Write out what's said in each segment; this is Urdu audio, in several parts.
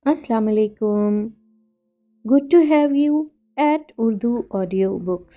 Assalamu alaikum. Good to have you at Urdu Audio Books.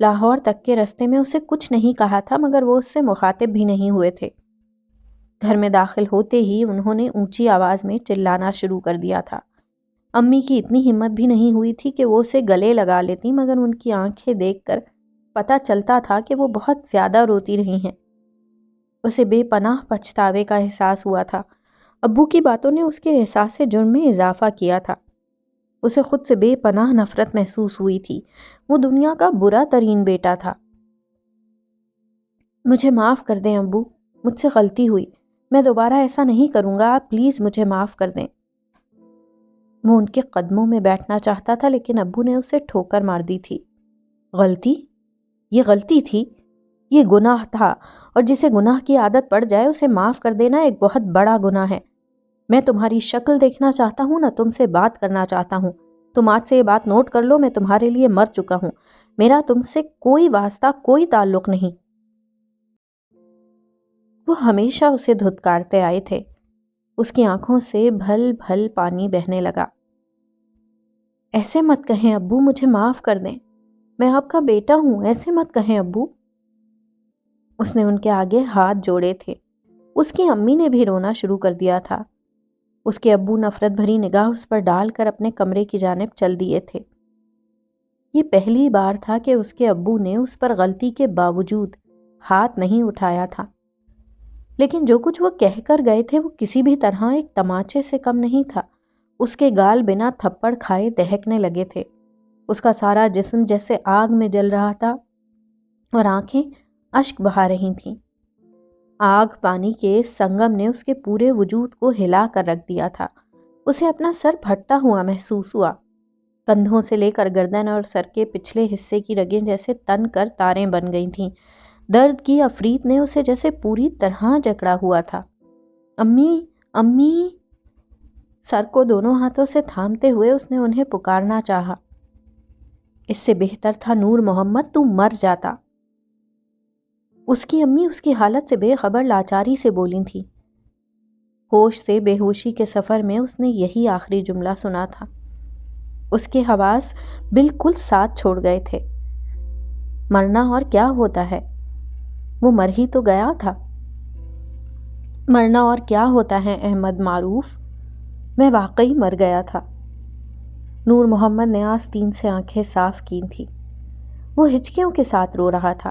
Lahore تک کے راستے میں اسے کچھ نہیں کہا تھا، مگر وہ اس سے مخاطب بھی نہیں ہوئے تھے۔ گھر میں داخل ہوتے ہی انہوں نے اونچی آواز میں چلانا شروع کر دیا تھا۔ امی کی اتنی ہمت بھی نہیں ہوئی تھی کہ وہ اسے گلے لگا لیتی، مگر ان کی آنکھیں دیکھ کر پتہ چلتا تھا کہ وہ بہت زیادہ روتی رہی ہیں۔ اسے بے پناہ پچھتاوے کا احساس ہوا تھا۔ ابو کی باتوں نے اس کے احساس جرم میں اضافہ کیا تھا۔ اسے خود سے بے پناہ نفرت محسوس ہوئی تھی۔ وہ دنیا کا برا ترین بیٹا تھا۔ مجھے معاف کر دیں ابو، مجھ سے غلطی ہوئی، میں دوبارہ ایسا نہیں کروں گا، آپ پلیز مجھے معاف کر دیں۔ وہ ان کے قدموں میں بیٹھنا چاہتا تھا، لیکن ابو نے اسے ٹھوکر مار دی تھی۔ غلطی؟ یہ غلطی تھی؟ یہ گناہ تھا، اور جسے گناہ کی عادت پڑ جائے اسے معاف کر دینا ایک بہت بڑا گناہ ہے۔ میں تمہاری شکل دیکھنا چاہتا ہوں، نہ تم سے بات کرنا چاہتا ہوں۔ تم آج سے یہ بات نوٹ کر لو، میں تمہارے لیے مر چکا ہوں، میرا تم سے کوئی واسطہ، کوئی تعلق نہیں۔ وہ ہمیشہ اسے دھتکارتے آئے تھے۔ اس کی آنکھوں سے بھل بھل پانی بہنے لگا۔ ایسے مت کہیں ابو، مجھے معاف کر دیں، میں آپ کا بیٹا ہوں، ایسے مت کہیں ابو۔ اس نے ان کے آگے ہاتھ جوڑے تھے۔ اس کی امی نے بھی رونا شروع کر دیا تھا۔ اس کے ابو نفرت بھری نگاہ اس پر ڈال کر اپنے کمرے کی جانب چل دیے تھے۔ یہ پہلی بار تھا کہ اس کے ابو نے اس پر غلطی کے باوجود ہاتھ نہیں اٹھایا تھا، لیکن جو کچھ وہ کہہ کر گئے تھے وہ کسی بھی طرح ایک تماچے سے کم نہیں تھا۔ اس کے گال بنا تھپڑ کھائے دہکنے لگے تھے۔ اس کا سارا جسم جیسے آگ میں جل رہا تھا اور آنکھیں اشک بہا رہی تھیں۔ آگ پانی کے سنگم نے اس کے پورے وجود کو ہلا کر رکھ دیا تھا۔ اسے اپنا سر پھٹتا ہوا محسوس ہوا۔ کندھوں سے لے کر گردن اور سر کے پچھلے حصے کی رگیں جیسے تن کر تاریں بن گئی تھیں۔ درد کی افریت نے اسے جیسے پوری طرح جکڑا ہوا تھا۔ امی، امی! سر کو دونوں ہاتھوں سے تھامتے ہوئے اس نے انہیں پکارنا چاہا۔ اس سے بہتر تھا نور محمد تو مر جاتا۔ اس کی امی اس کی حالت سے بے خبر لاچاری سے بولی تھی۔ ہوش سے بے ہوشی کے سفر میں اس نے یہی آخری جملہ سنا تھا۔ اس کے حواس بالکل ساتھ چھوڑ گئے تھے۔ مرنا اور کیا ہوتا ہے؟ وہ مر ہی تو گیا تھا۔ مرنا اور کیا ہوتا ہے احمد معروف؟ میں واقعی مر گیا تھا۔ نور محمد نے آستین سے آنکھیں صاف کی تھیں۔ وہ ہچکیوں کے ساتھ رو رہا تھا۔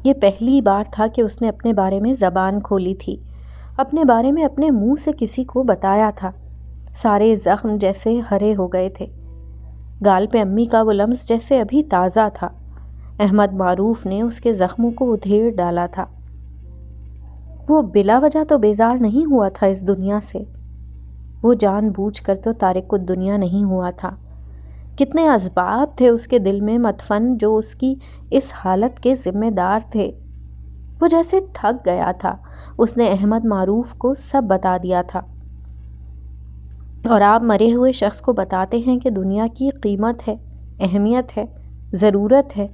یہ پہلی بار تھا کہ اس نے اپنے بارے میں زبان کھولی تھی، اپنے بارے میں اپنے منہ سے کسی کو بتایا تھا۔ سارے زخم جیسے ہرے ہو گئے تھے۔ گال پہ امی کا وہ لمس جیسے ابھی تازہ تھا۔ احمد معروف نے اس کے زخموں کو ادھیڑ ڈالا تھا۔ وہ بلا وجہ تو بیزار نہیں ہوا تھا اس دنیا سے۔ وہ جان بوجھ کر تو تارک الدنیا نہیں ہوا تھا۔ کتنے اسباب تھے اس کے دل میں مدفن جو اس کی اس حالت کے ذمہ دار تھے۔ وہ جیسے تھک گیا تھا۔ اس نے احمد معروف کو سب بتا دیا تھا۔ اور آپ مرے ہوئے شخص کو بتاتے ہیں کہ دنیا کی قیمت ہے، اہمیت ہے، ضرورت ہے۔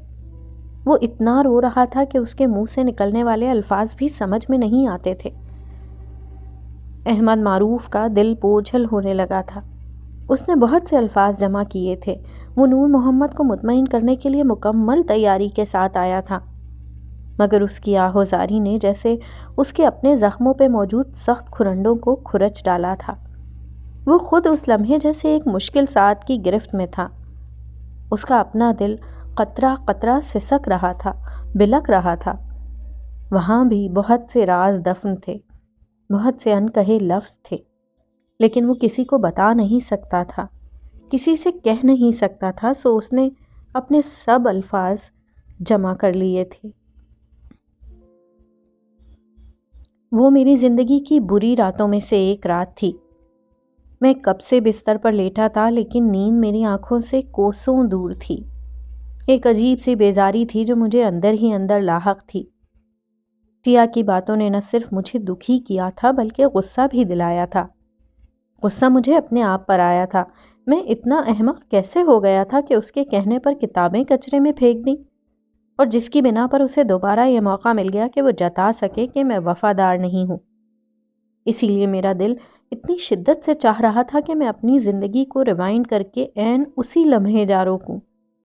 وہ اتنا رو رہا تھا کہ اس کے منہ سے نکلنے والے الفاظ بھی سمجھ میں نہیں آتے تھے۔ احمد معروف کا دل بوجھل ہونے لگا تھا۔ اس نے بہت سے الفاظ جمع کیے تھے۔ وہ نور محمد کو مطمئن کرنے کے لیے مکمل تیاری کے ساتھ آیا تھا، مگر اس کی آہوزاری نے جیسے اس کے اپنے زخموں پہ موجود سخت کھرنڈوں کو کھرچ ڈالا تھا۔ وہ خود اس لمحے جیسے ایک مشکل ساعت کی گرفت میں تھا۔ اس کا اپنا دل قطرہ قطرہ سسک رہا تھا، بلک رہا تھا۔ وہاں بھی بہت سے راز دفن تھے، بہت سے انکہے لفظ تھے، لیکن وہ کسی کو بتا نہیں سکتا تھا، کسی سے کہہ نہیں سکتا تھا، سو اس نے اپنے سب الفاظ جمع کر لیے تھے۔ وہ میری زندگی کی بری راتوں میں سے ایک رات تھی۔ میں کب سے بستر پر لیٹا تھا، لیکن نیند میری آنکھوں سے کوسوں دور تھی۔ ایک عجیب سی بیزاری تھی جو مجھے اندر ہی اندر لاحق تھی۔ ٹیا کی باتوں نے نہ صرف مجھے دکھی کیا تھا بلکہ غصہ بھی دلایا تھا۔ غصہ مجھے اپنے آپ پر آیا تھا۔ میں اتنا احمق کیسے ہو گیا تھا کہ اس کے کہنے پر کتابیں کچرے میں پھینک دیں، اور جس کی بنا پر اسے دوبارہ یہ موقع مل گیا کہ وہ جتا سکے کہ میں وفادار نہیں ہوں۔ اسی لیے میرا دل اتنی شدت سے چاہ رہا تھا کہ میں اپنی زندگی کو ریوائنڈ کر کے عین اسی لمحے جا روکوں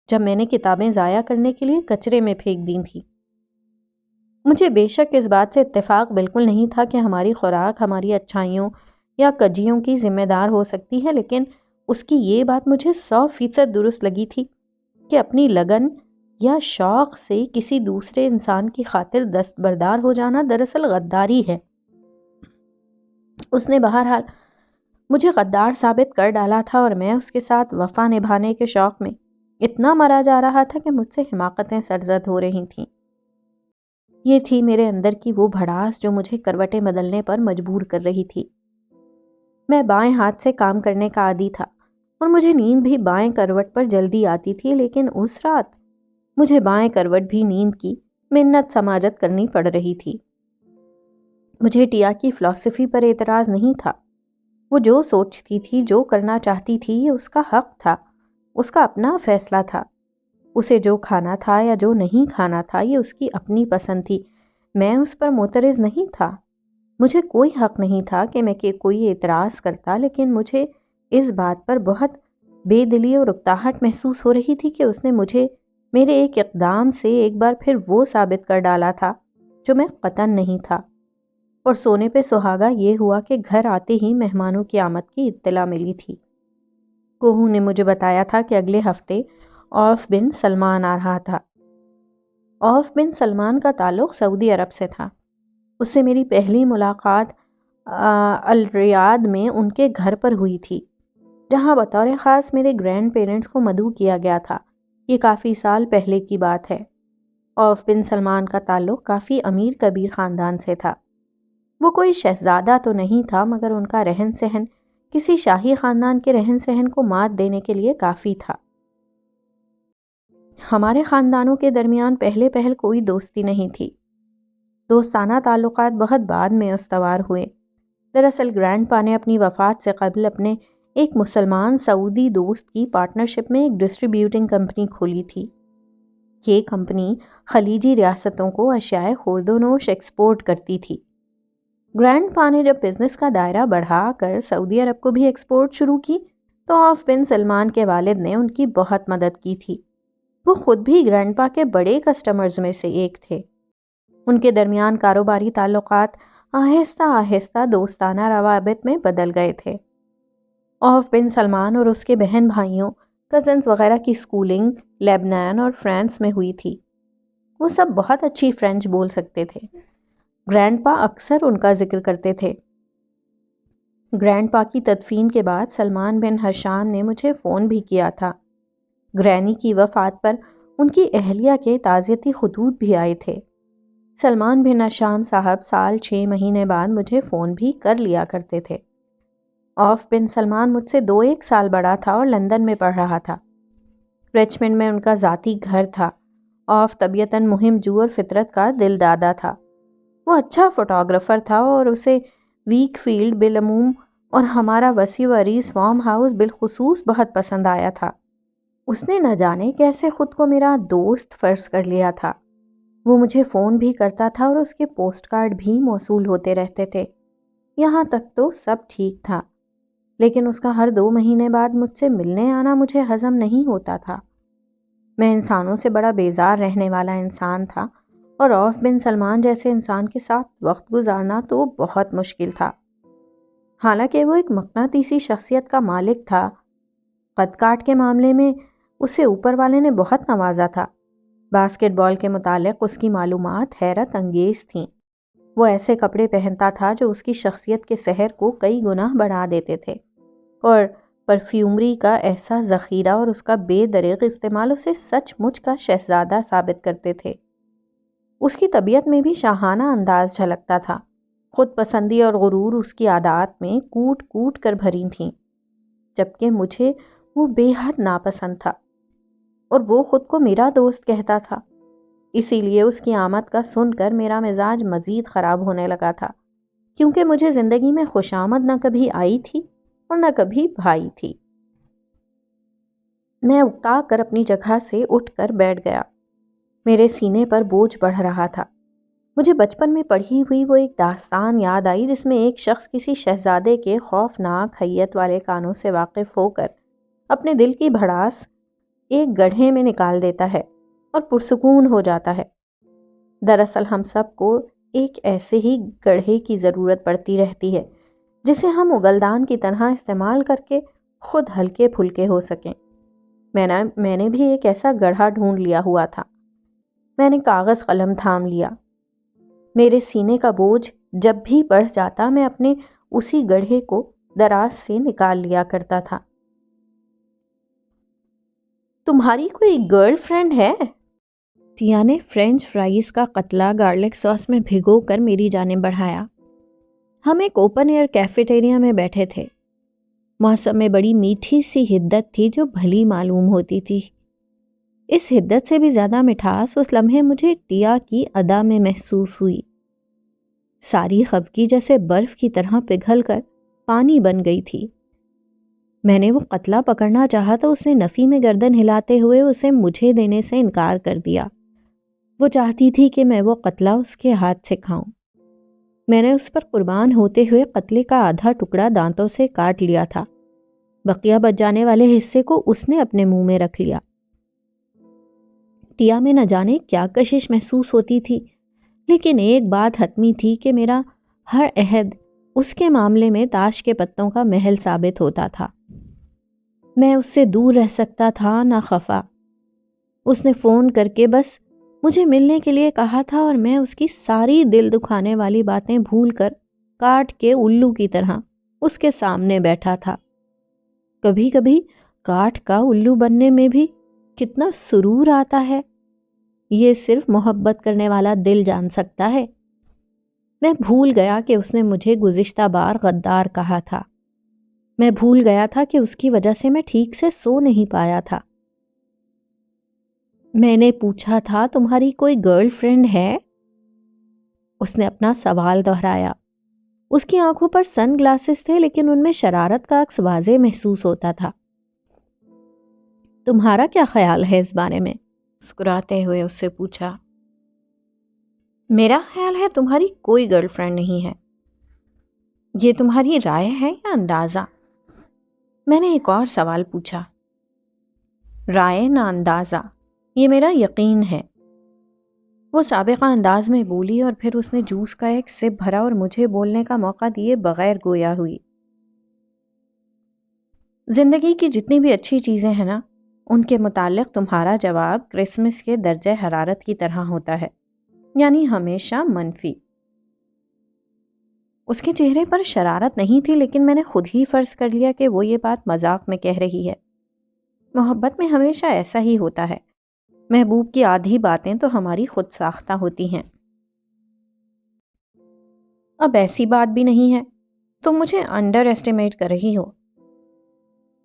جب میں نے کتابیں ضائع کرنے کے لیے کچرے میں پھینک دی تھیں۔ مجھے بے شک اس بات سے اتفاق بالکل نہیں تھا کہ ہماری خوراک ہماری اچھائیوں یا کجیوں کی ذمہ دار ہو سکتی ہے، لیکن اس کی یہ بات مجھے 100% درست لگی تھی کہ اپنی لگن یا شوق سے کسی دوسرے انسان کی خاطر دستبردار ہو جانا دراصل غداری ہے۔ اس نے بہرحال مجھے غدار ثابت کر ڈالا تھا، اور میں اس کے ساتھ وفا نبھانے کے شوق میں اتنا مرا جا رہا تھا کہ مجھ سے حماقتیں سرزد ہو رہی تھیں۔ یہ تھی میرے اندر کی وہ بھڑاس جو مجھے کروٹیں بدلنے پر مجبور کر رہی تھی۔ میں بائیں ہاتھ سے کام کرنے کا عادی تھا اور مجھے نیند بھی بائیں کروٹ پر جلدی آتی تھی، لیکن اس رات مجھے بائیں کروٹ بھی نیند کی منت سماجت کرنی پڑ رہی تھی۔ مجھے ٹیا کی فلسفی پر اعتراض نہیں تھا۔ وہ جو سوچتی تھی، جو کرنا چاہتی تھی، یہ اس کا حق تھا، اس کا اپنا فیصلہ تھا۔ اسے جو کھانا تھا یا جو نہیں کھانا تھا، یہ اس کی اپنی پسند تھی۔ میں اس پر معترض نہیں تھا۔ مجھے کوئی حق نہیں تھا کہ میں کوئی اعتراض کرتا، لیکن مجھے اس بات پر بہت بے دلی اور اکتاہٹ محسوس ہو رہی تھی کہ اس نے مجھے میرے ایک اقدام سے ایک بار پھر وہ ثابت کر ڈالا تھا جو میں قطعاً نہیں تھا۔ اور سونے پہ سہاگا یہ ہوا کہ گھر آتے ہی مہمانوں کی آمد کی اطلاع ملی تھی۔ کوہو نے مجھے بتایا تھا کہ اگلے ہفتے عوف بن سلمان آ رہا تھا۔ عوف بن سلمان کا تعلق سعودی عرب سے تھا۔ اس سے میری پہلی ملاقات الریاض میں ان کے گھر پر ہوئی تھی، جہاں بطور خاص میرے گرینڈ پیرنٹس کو مدعو کیا گیا تھا۔ یہ کافی سال پہلے کی بات ہے۔ عوف بن سلمان کا تعلق کافی امیر کبیر خاندان سے تھا۔ وہ کوئی شہزادہ تو نہیں تھا، مگر ان کا رہن سہن کسی شاہی خاندان کے رہن سہن کو مات دینے کے لیے کافی تھا۔ ہمارے خاندانوں کے درمیان پہلے کوئی دوستی نہیں تھی۔ دوستانہ تعلقات بہت بعد میں استوار ہوئے۔ دراصل گرینڈ پا نے اپنی وفات سے قبل اپنے ایک مسلمان سعودی دوست کی پارٹنرشپ میں ایک ڈسٹریبیوٹنگ کمپنی کھولی تھی۔ یہ کمپنی خلیجی ریاستوں کو اشیاء خوردونوش ایکسپورٹ کرتی تھی۔ گرینڈ پا نے جب بزنس کا دائرہ بڑھا کر سعودی عرب کو بھی ایکسپورٹ شروع کی تو عوف بن سلمان کے والد نے ان کی بہت مدد کی تھی۔ وہ خود بھی گرینڈ پا کے بڑے کسٹمرز میں سے ایک تھے۔ ان کے درمیان کاروباری تعلقات آہستہ آہستہ دوستانہ روابط میں بدل گئے تھے۔ عوف بن سلمان اور اس کے بہن بھائیوں، کزنز وغیرہ کی سکولنگ لیبنان اور فرانس میں ہوئی تھی۔ وہ سب بہت اچھی فرینچ بول سکتے تھے۔ گرینڈ پا اکثر ان کا ذکر کرتے تھے۔ گرینڈ پا کی تدفین کے بعد سلمان بن ہشام نے مجھے فون بھی کیا تھا۔ گرینی کی وفات پر ان کی اہلیہ کے تعزیتی خطوط بھی آئے تھے۔ سلمان بن ہشام صاحب سال 6 مہینے بعد مجھے فون بھی کر لیا کرتے تھے۔ عوف بن سلمان مجھ سے 2-1 سال بڑا تھا اور لندن میں پڑھ رہا تھا۔ ریچمنڈ میں ان کا ذاتی گھر تھا۔ عوف طبیعتاً مہم جو اور فطرت کا دل دادا تھا۔ وہ اچھا فوٹوگرافر تھا اور اسے ویک فیلڈ بالعموم اور ہمارا وسیع و عریض فارم ہاؤس بالخصوص بہت پسند آیا تھا۔ اس نے نہ جانے کیسے خود کو میرا دوست فرض کر لیا تھا۔ وہ مجھے فون بھی کرتا تھا اور اس کے پوسٹ کارڈ بھی موصول ہوتے رہتے تھے۔ یہاں تک تو سب ٹھیک تھا، لیکن اس کا ہر 2 مہینے بعد مجھ سے ملنے آنا مجھے ہضم نہیں ہوتا تھا۔ میں انسانوں سے بڑا بیزار رہنے والا انسان تھا، اور عوف بن سلمان جیسے انسان کے ساتھ وقت گزارنا تو بہت مشکل تھا۔ حالانکہ وہ ایک مقناطیسی شخصیت کا مالک تھا۔ قد کاٹ کے معاملے میں اسے اوپر والے نے بہت نوازا تھا۔ باسکٹ بال کے متعلق اس کی معلومات حیرت انگیز تھیں۔ وہ ایسے کپڑے پہنتا تھا جو اس کی شخصیت کے سحر کو کئی گنا بڑھا دیتے تھے، اور پرفیومری کا ایسا ذخیرہ اور اس کا بے دریغ استعمال اسے سچ مچ کا شہزادہ ثابت کرتے تھے۔ اس کی طبیعت میں بھی شاہانہ انداز جھلکتا تھا۔ خود پسندی اور غرور اس کی عادات میں کوٹ کوٹ کر بھری تھیں، جبکہ مجھے وہ بے حد ناپسند تھا، اور وہ خود کو میرا دوست کہتا تھا۔ اسی لیے اس کی آمد کا سن کر میرا مزاج مزید خراب ہونے لگا تھا، کیونکہ مجھے زندگی میں خوشامد نہ کبھی آئی تھی اور نہ کبھی بھائی تھی۔ میں اکتا کر اپنی جگہ سے اٹھ کر بیٹھ گیا۔ میرے سینے پر بوجھ بڑھ رہا تھا۔ مجھے بچپن میں پڑھی ہوئی وہ ایک داستان یاد آئی جس میں ایک شخص کسی شہزادے کے خوفناک حیت والے کانوں سے واقف ہو کر اپنے دل کی بھڑاس ایک گڑھے میں نکال دیتا ہے اور پرسکون ہو جاتا ہے۔ دراصل ہم سب کو ایک ایسے ہی گڑھے کی ضرورت پڑتی رہتی ہے جسے ہم اگلدان کی طرح استعمال کر کے خود ہلکے پھلکے ہو سکیں۔ میں نے بھی ایک ایسا گڑھا ڈھونڈ لیا ہوا تھا۔ میں نے کاغذ قلم تھام لیا۔ میرے سینے کا بوجھ جب بھی بڑھ جاتا میں اپنے اسی گڑھے کو دراز سے نکال لیا کرتا تھا۔ تمہاری کوئی گرل فرینڈ ہے؟ ٹیا نے فرینچ فرائز کا قطلہ گارلک ساس میں بھگو کر میری جانب بڑھایا۔ ہم ایک اوپن ایئر کیفیٹیریا میں بیٹھے تھے۔ موسم میں بڑی میٹھی سی حدت تھی جو بھلی معلوم ہوتی تھی۔ اس حدت سے بھی زیادہ مٹھاس اس لمحے مجھے ٹیا کی ادا میں محسوس ہوئی۔ ساری خفگی جیسے برف کی طرح پگھل کر پانی بن گئی تھی۔ میں نے وہ قطلہ پکڑنا چاہا تو اس نے نفی میں گردن ہلاتے ہوئے اسے مجھے دینے سے انکار کر دیا۔ وہ چاہتی تھی کہ میں وہ قطلہ اس کے ہاتھ سے کھاؤں۔ میں نے اس پر قربان ہوتے ہوئے قطلے کا آدھا ٹکڑا دانتوں سے کاٹ لیا تھا۔ بقیہ بچ جانے والے حصے کو اس نے اپنے منہ میں رکھ لیا۔ ٹیا میں نہ جانے کیا کشش محسوس ہوتی تھی، لیکن ایک بات حتمی تھی کہ میرا ہر عہد اس کے معاملے میں تاش کے پتوں کا محل ثابت ہوتا تھا۔ میں اس سے دور رہ سکتا تھا نہ خفا۔ اس نے فون کر کے بس مجھے ملنے کے لیے کہا تھا اور میں اس کی ساری دل دکھانے والی باتیں بھول کر کاٹ کے الو کی طرح اس کے سامنے بیٹھا تھا۔ کبھی کبھی کاٹ کا الو بننے میں بھی کتنا سرور آتا ہے، یہ صرف محبت کرنے والا دل جان سکتا ہے۔ میں بھول گیا کہ اس نے مجھے گزشتہ بار غدار کہا تھا۔ میں بھول گیا تھا کہ اس کی وجہ سے میں ٹھیک سے سو نہیں پایا تھا۔ میں نے پوچھا تھا تمہاری کوئی گرل فرینڈ ہے؟ اس نے اپنا سوال دہرایا۔ اس کی آنکھوں پر سن گلاسز تھے لیکن ان میں شرارت کا عکس واضح محسوس ہوتا تھا۔ تمہارا کیا خیال ہے اس بارے میں؟ مسکراتے ہوئے اس سے پوچھا۔ میرا خیال ہے تمہاری کوئی گرل فرینڈ نہیں ہے۔ یہ تمہاری رائے ہے یا اندازہ؟ میں نے ایک اور سوال پوچھا۔ رائے نہ اندازہ، یہ میرا یقین ہے، وہ سابقہ انداز میں بولی اور پھر اس نے جوس کا ایک سپ بھرا اور مجھے بولنے کا موقع دیے بغیر گویا ہوئی۔ زندگی کی جتنی بھی اچھی چیزیں ہیں نا، ان کے متعلق تمہارا جواب کرسمس کے درجہ حرارت کی طرح ہوتا ہے، یعنی ہمیشہ منفی۔ اس کے چہرے پر شرارت نہیں تھی لیکن میں نے خود ہی فرض کر لیا کہ وہ یہ بات مذاق میں کہہ رہی ہے۔ محبت میں ہمیشہ ایسا ہی ہوتا ہے، محبوب کی آدھی باتیں تو ہماری خود ساختہ ہوتی ہیں۔ اب ایسی بات بھی نہیں ہے، تم مجھے انڈر ایسٹیمیٹ کر رہی ہو۔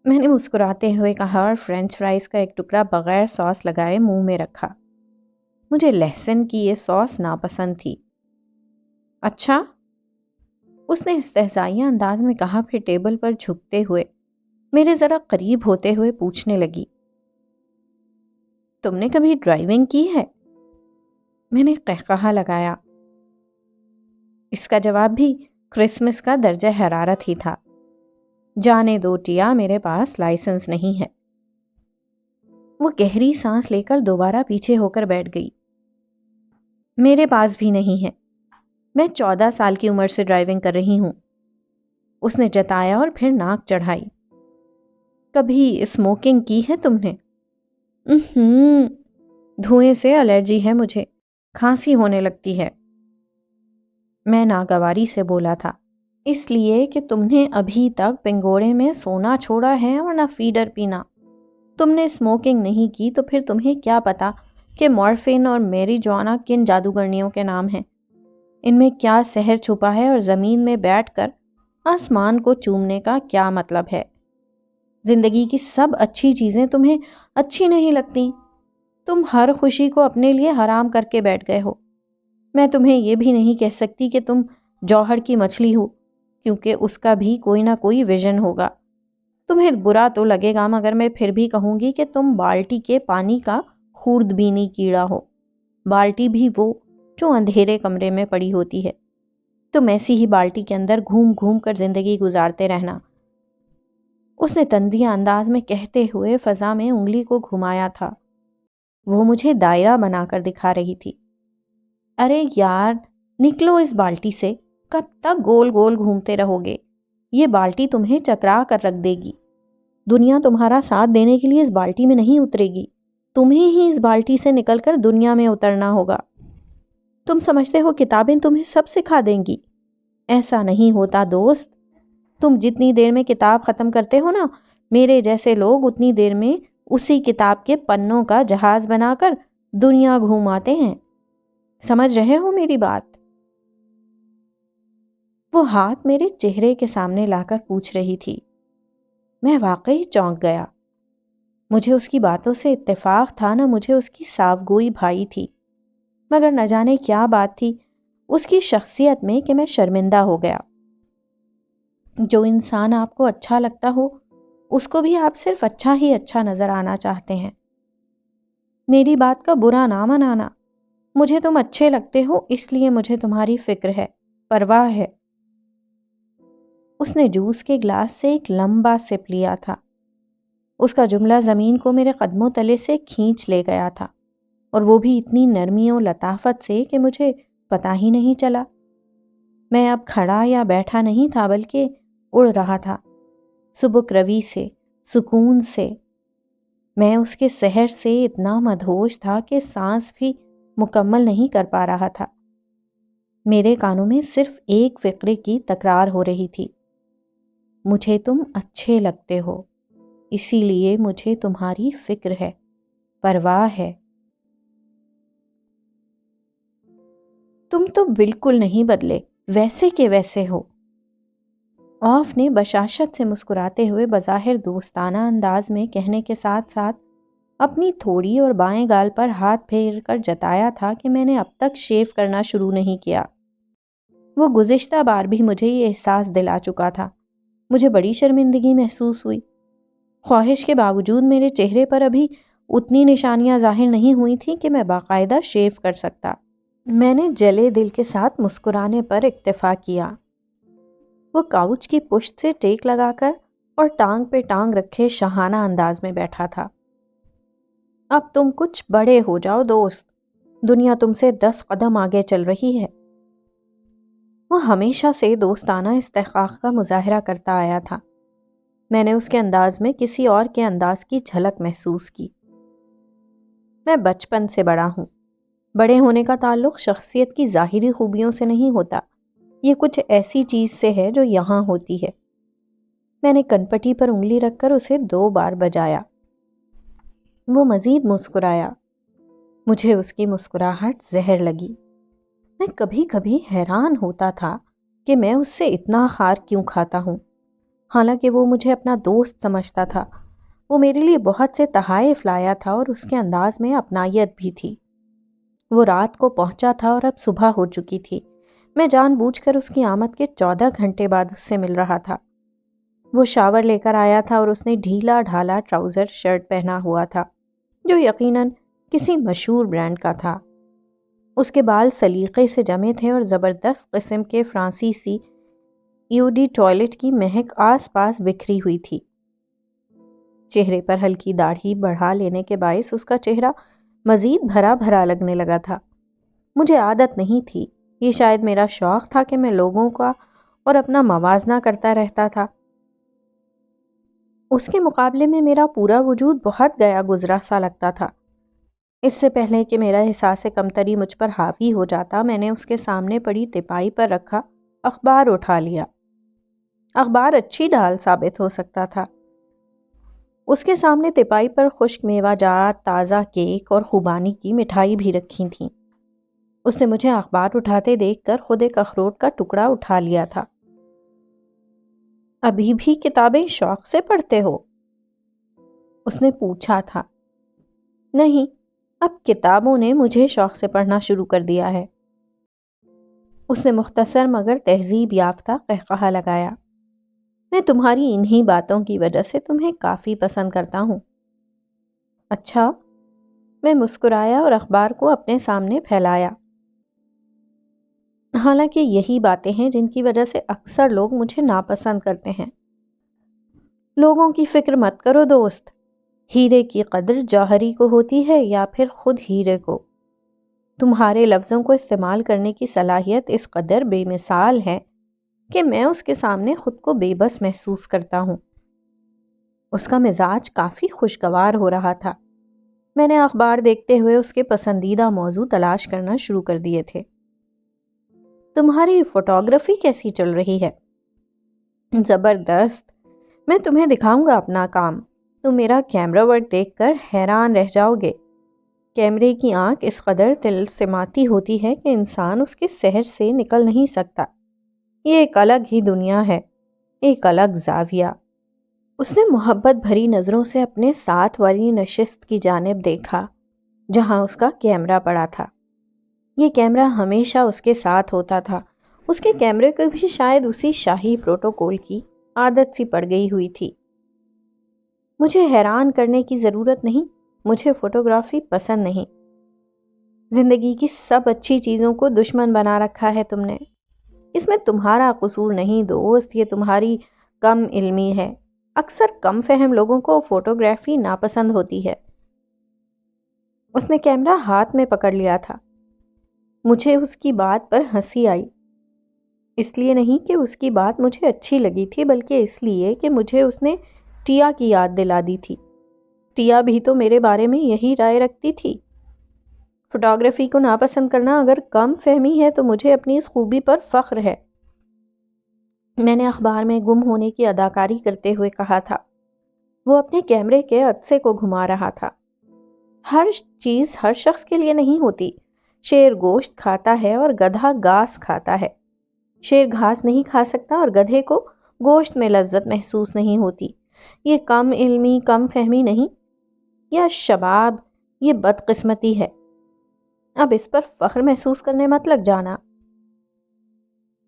میں نے مسکراتے ہوئے کہا اور فرینچ فرائز کا ایک ٹکڑا بغیر ساس لگائے منہ میں رکھا۔ مجھے لہسن کی یہ ساس ناپسند تھی۔ اچھا؟ اس نے استہزائیہ انداز میں کہا، پھر ٹیبل پر جھکتے ہوئے میرے ذرا قریب ہوتے ہوئے پوچھنے لگی، تم نے کبھی ڈرائیونگ کی ہے؟ میں نے قہقہا لگایا۔ اس کا جواب بھی کرسمس کا درجہ حرارت ہی تھا۔ جانے دو ٹیا، میرے پاس لائسنس نہیں ہے۔ وہ گہری سانس لے کر دوبارہ پیچھے ہو کر بیٹھ گئی۔ میرے پاس بھی نہیں ہے، میں 14 سال کی عمر سے ڈرائیونگ کر رہی ہوں، اس نے جتایا اور پھر ناک چڑھائی۔ کبھی اسموکنگ کی ہے تم نے؟ دھوئیں سے الرجی ہے مجھے، کھانسی ہونے لگتی ہے۔ میں ناگواری سے بولا تھا، اس لیے کہ تم نے ابھی تک پنگوڑے میں سونا چھوڑا ہے اور نہ فیڈر پینا۔ تم نے اسموکنگ نہیں کی تو پھر تمہیں کیا پتا کہ مورفین اور میری جوانا کن جادوگرنیوں کے نام ہیں، ان میں کیا سحر چھپا ہے اور زمین میں بیٹھ کر آسمان کو چومنے کا کیا مطلب ہے۔ زندگی کی سب اچھی چیزیں تمہیں اچھی نہیں لگتی، تم ہر خوشی کو اپنے لیے حرام کر کے بیٹھ گئے ہو۔ میں تمہیں یہ بھی نہیں کہہ سکتی کہ تم جوہر کی مچھلی ہو، کیونکہ اس کا بھی کوئی نہ کوئی ویژن ہوگا۔ تمہیں برا تو لگے گا مگر میں پھر بھی کہوں گی کہ تم بالٹی کے پانی کا خوردبینی کیڑا ہو، بالٹی بھی وہ جو اندھیرے کمرے میں پڑی ہوتی ہے۔ تم ایسی ہی بالٹی کے اندر گھوم گھوم کر زندگی گزارتے رہنا۔ اس نے تندیہ انداز میں کہتے ہوئے فضا میں انگلی کو گھمایا تھا۔ وہ مجھے دائرہ بنا کر دکھا رہی تھی۔ ارے یار، نکلو اس بالٹی سے، کب تک گول گول گھومتے رہو گے؟ یہ بالٹی تمہیں چکرا کر رکھ دے گی۔ دنیا تمہارا ساتھ دینے کے لیے اس بالٹی میں نہیں اترے گی، تمہیں ہی اس بالٹی سے نکل کر دنیا میں اترنا ہوگا۔ تم سمجھتے ہو کتابیں تمہیں سب سکھا دیں گی؟ ایسا نہیں ہوتا دوست۔ تم جتنی دیر میں کتاب ختم کرتے ہو نا، میرے جیسے لوگ اتنی دیر میں اسی کتاب کے پنوں کا جہاز بنا کر دنیا گھوماتے ہیں۔ سمجھ رہے ہو میری بات؟ وہ ہاتھ میرے چہرے کے سامنے لا کر پوچھ رہی تھی۔ میں واقعی چونک گیا۔ مجھے اس کی باتوں سے اتفاق تھا نہ مجھے اس کی صاف گوئی بھائی تھی، مگر نہ جانے کیا بات تھی اس کی شخصیت میں کہ میں شرمندہ ہو گیا۔ جو انسان آپ کو اچھا لگتا ہو اس کو بھی آپ صرف اچھا ہی اچھا نظر آنا چاہتے ہیں۔ میری بات کا برا نہ منانا، مجھے تم اچھے لگتے ہو اس لیے مجھے تمہاری فکر ہے، پرواہ ہے۔ اس نے جوس کے گلاس سے ایک لمبا سپ لیا تھا۔ اس کا جملہ زمین کو میرے قدموں تلے سے کھینچ لے گیا تھا، اور وہ بھی اتنی نرمی و لطافت سے کہ مجھے پتہ ہی نہیں چلا۔ میں اب کھڑا یا بیٹھا نہیں تھا بلکہ اڑ رہا تھا، سبک روی سے، سکون سے۔ میں اس کے سحر سے اتنا مدہوش تھا کہ سانس بھی مکمل نہیں کر پا رہا تھا۔ میرے کانوں میں صرف ایک فقرے کی تکرار ہو رہی تھی، مجھے تم اچھے لگتے ہو، اسی لیے مجھے تمہاری فکر ہے، پرواہ ہے۔ تم تو بالکل نہیں بدلے، ویسے کے ویسے ہو۔ آف نے بشاشت سے مسکراتے ہوئے بظاہر دوستانہ انداز میں کہنے کے ساتھ ساتھ اپنی تھوڑی اور بائیں گال پر ہاتھ پھیر کر جتایا تھا کہ میں نے اب تک شیو کرنا شروع نہیں کیا۔ وہ گزشتہ بار بھی مجھے یہ احساس دلا چکا تھا۔ مجھے بڑی شرمندگی محسوس ہوئی۔ خواہش کے باوجود میرے چہرے پر ابھی اتنی نشانیاں ظاہر نہیں ہوئی تھیں کہ میں باقاعدہ شیو کر سکتا۔ میں نے جلے دل کے ساتھ مسکرانے پر اکتفا کیا۔ وہ کاؤچ کی پشت سے ٹیک لگا کر اور ٹانگ پہ ٹانگ رکھے شاہانہ انداز میں بیٹھا تھا۔ اب تم کچھ بڑے ہو جاؤ دوست، دنیا تم سے 10 قدم آگے چل رہی ہے۔ وہ ہمیشہ سے دوستانہ استحقاق کا مظاہرہ کرتا آیا تھا۔ میں نے اس کے انداز میں کسی اور کے انداز کی جھلک محسوس کی۔ میں بچپن سے بڑا ہوں۔ بڑے ہونے کا تعلق شخصیت کی ظاہری خوبیوں سے نہیں ہوتا، یہ کچھ ایسی چیز سے ہے جو یہاں ہوتی ہے۔ میں نے کنپٹی پر انگلی رکھ کر اسے 2 بار بجایا۔ وہ مزید مسکرایا۔ مجھے اس کی مسکراہٹ زہر لگی۔ میں کبھی کبھی حیران ہوتا تھا کہ میں اس سے اتنا خار کیوں کھاتا ہوں، حالانکہ وہ مجھے اپنا دوست سمجھتا تھا۔ وہ میرے لیے بہت سے تحائف لایا تھا اور اس کے انداز میں اپنائیت بھی تھی۔ وہ رات کو پہنچا تھا اور اب صبح ہو چکی تھی۔ میں جان بوجھ کر اس کی آمد کے 14 گھنٹے بعد اس سے مل رہا تھا۔ وہ شاور لے کر آیا تھا اور اس نے ڈھیلا ڈھالا ٹراؤزر شرٹ پہنا ہوا تھا جو یقیناً کسی مشہور برانڈ کا تھا۔ اس کے بال سلیقے سے جمے تھے اور زبردست قسم کے فرانسیسی ایوڈی ٹوائلٹ کی مہک آس پاس بکھری ہوئی تھی۔ چہرے پر ہلکی داڑھی بڑھا لینے کے باعث اس کا چہرہ مزید بھرا بھرا لگنے لگا تھا۔ مجھے عادت نہیں تھی، یہ شاید میرا شوق تھا کہ میں لوگوں کا اور اپنا موازنہ کرتا رہتا تھا۔ اس کے مقابلے میں میرا پورا وجود بہت گیا گزرا سا لگتا تھا۔ اس سے پہلے کہ میرا احساس کمتری مجھ پر حاوی ہو جاتا، میں نے اس کے سامنے پڑی تپائی پر رکھا اخبار اٹھا لیا۔ اخبار اچھی ڈال ثابت ہو سکتا تھا۔ اس کے سامنے تپائی پر خشک میوہ جات، تازہ کیک اور خوبانی کی مٹھائی بھی رکھی تھیں۔ اس نے مجھے اخبار اٹھاتے دیکھ کر خود ایک اخروٹ کا ٹکڑا اٹھا لیا تھا۔ ابھی بھی کتابیں شوق سے پڑھتے ہو؟ اس نے پوچھا تھا۔ نہیں، اب کتابوں نے مجھے شوق سے پڑھنا شروع کر دیا ہے۔ اس نے مختصر مگر تہذیب یافتہ قہقہہ لگایا۔ میں تمہاری انہی باتوں کی وجہ سے تمہیں کافی پسند کرتا ہوں۔ اچھا؟ میں مسکرایا اور اخبار کو اپنے سامنے پھیلایا۔ حالانکہ یہی باتیں ہیں جن کی وجہ سے اکثر لوگ مجھے ناپسند کرتے ہیں۔ لوگوں کی فکر مت کرو دوست، ہیرے کی قدر جوہری کو ہوتی ہے یا پھر خود ہیرے کو۔ تمہارے لفظوں کو استعمال کرنے کی صلاحیت اس قدر بے مثال ہے کہ میں اس کے سامنے خود کو بے بس محسوس کرتا ہوں۔ اس کا مزاج کافی خوشگوار ہو رہا تھا۔ میں نے اخبار دیکھتے ہوئے اس کے پسندیدہ موضوع تلاش کرنا شروع کر دیے تھے۔ تمہاری فوٹوگرافی کیسی چل رہی ہے؟ زبردست، میں تمہیں دکھاؤں گا اپنا کام، تم میرا کیمرہ ورک دیکھ کر حیران رہ جاؤ گے۔ کیمرے کی آنکھ اس قدر طلسماتی ہوتی ہے کہ انسان اس کے سحر سے نکل نہیں سکتا۔ یہ ایک الگ ہی دنیا ہے، ایک الگ زاویہ۔ اس نے محبت بھری نظروں سے اپنے ساتھ والی نشست کی جانب دیکھا جہاں اس کا کیمرہ پڑا تھا۔ یہ کیمرہ ہمیشہ اس کے ساتھ ہوتا تھا۔ اس کے کیمرے کو بھی شاید اسی شاہی پروٹوکول کی عادت سی پڑ گئی ہوئی تھی۔ مجھے حیران کرنے کی ضرورت نہیں، مجھے فوٹوگرافی پسند نہیں۔ زندگی کی سب اچھی چیزوں کو دشمن بنا رکھا ہے تم نے۔ اس میں تمہارا قصور نہیں دوست، یہ تمہاری کم علمی ہے۔ اکثر کم فہم لوگوں کو فوٹوگرافی ناپسند ہوتی ہے۔ اس نے کیمرہ ہاتھ میں پکڑ لیا تھا۔ مجھے اس کی بات پر ہنسی آئی، اس لیے نہیں کہ اس کی بات مجھے اچھی لگی تھی، بلکہ اس لیے کہ مجھے اس نے ٹیا کی یاد دلا دی تھی۔ ٹیا بھی تو میرے بارے میں یہی رائے رکھتی تھی۔ فوٹوگرافی کو ناپسند کرنا اگر کم فہمی ہے تو مجھے اپنی اس خوبی پر فخر ہے۔ میں نے اخبار میں گم ہونے کی اداکاری کرتے ہوئے کہا تھا۔ وہ اپنے کیمرے کے عدسے کو گھما رہا تھا۔ ہر چیز ہر شخص کے لیے نہیں ہوتی۔ شیر گوشت کھاتا ہے اور گدھا گھاس کھاتا ہے۔ شیر گھاس نہیں کھا سکتا اور گدھے کو گوشت میں لذت محسوس نہیں ہوتی۔ یہ کم علمی، کم فہمی نہیں، یا شباب، یہ بدقسمتی ہے۔ اب اس پر فخر محسوس کرنے مت لگ جانا۔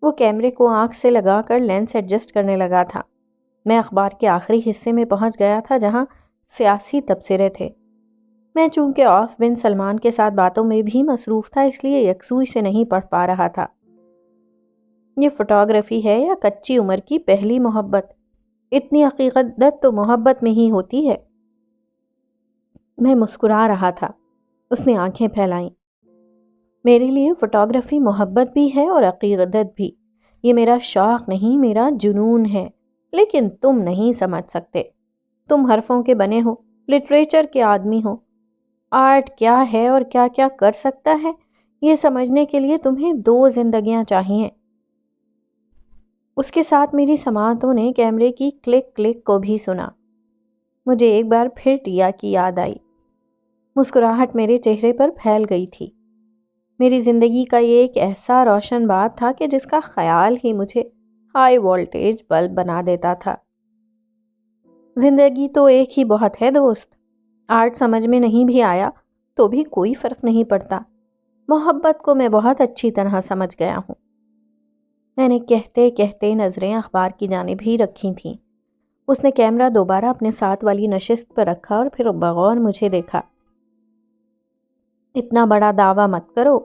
وہ کیمرے کو آنکھ سے لگا کر لینس ایڈجسٹ کرنے لگا تھا۔ میں اخبار کے آخری حصے میں پہنچ گیا تھا جہاں سیاسی تبصرے تھے۔ میں چونکہ عوف بن سلمان کے ساتھ باتوں میں بھی مصروف تھا، اس لیے یکسوئی سے نہیں پڑھ پا رہا تھا۔ یہ فوٹوگرافی ہے یا کچی عمر کی پہلی محبت؟ اتنی حقیقت تو محبت میں ہی ہوتی ہے۔ میں مسکرا رہا تھا۔ اس نے آنکھیں پھیلائیں۔ میرے لیے فوٹوگرافی محبت بھی ہے اور عقیدت بھی۔ یہ میرا شوق نہیں، میرا جنون ہے۔ لیکن تم نہیں سمجھ سکتے۔ تم حرفوں کے بنے ہو، لٹریچر کے آدمی ہو۔ آرٹ کیا ہے اور کیا کیا کر سکتا ہے، یہ سمجھنے کے لیے تمہیں 2 زندگیاں چاہیے۔ اس کے ساتھ میری سماعتوں نے کیمرے کی کلک کلک کو بھی سنا۔ مجھے ایک بار پھر ٹیا کی یاد آئی۔ مسکراہٹ میرے چہرے پر پھیل گئی تھی۔ میری زندگی کا یہ ایک ایسا روشن بات تھا کہ جس کا خیال ہی مجھے ہائی وولٹیج بلب بنا دیتا تھا۔ زندگی تو ایک ہی بہت ہے دوست۔ آرٹ سمجھ میں نہیں بھی آیا تو بھی کوئی فرق نہیں پڑتا۔ محبت کو میں بہت اچھی طرح سمجھ گیا ہوں۔ میں نے کہتے کہتے نظریں اخبار کی جانب ہی رکھی تھیں۔ اس نے کیمرہ دوبارہ اپنے ساتھ والی نشست پر رکھا اور پھر بغور مجھے دیکھا۔ اتنا بڑا دعویٰ مت کرو۔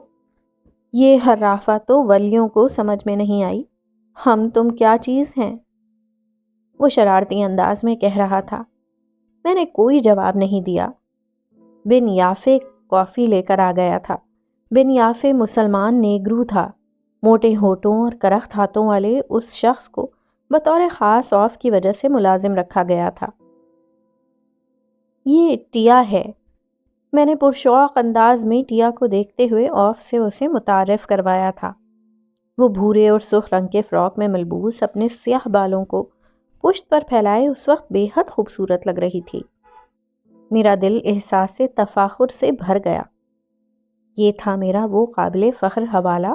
یہ حرافہ تو ولیوں کو سمجھ میں نہیں آئی۔ ہم تم کیا چیز ہیں؟ وہ شرارتی انداز میں کہہ رہا تھا۔ میں نے کوئی جواب نہیں دیا۔ بن یافے کافی لے کر آ گیا تھا۔ بن یافے مسلمان نیگرو تھا۔ موٹے ہونٹوں اور کرخت ہاتھوں والے اس شخص کو بطور خاص عوف کی وجہ سے ملازم رکھا گیا تھا۔ یہ ٹیا ہے۔ میں نے پرشوق انداز میں ٹیا کو دیکھتے ہوئے عوف سے اسے متعارف کروایا تھا۔ وہ بھورے اور سرخ رنگ کے فراک میں ملبوس اپنے سیاہ بالوں کو پشت پر پھیلائے اس وقت بے حد خوبصورت لگ رہی تھی۔ میرا دل احساس تفاخر سے بھر گیا۔ یہ تھا میرا وہ قابل فخر حوالہ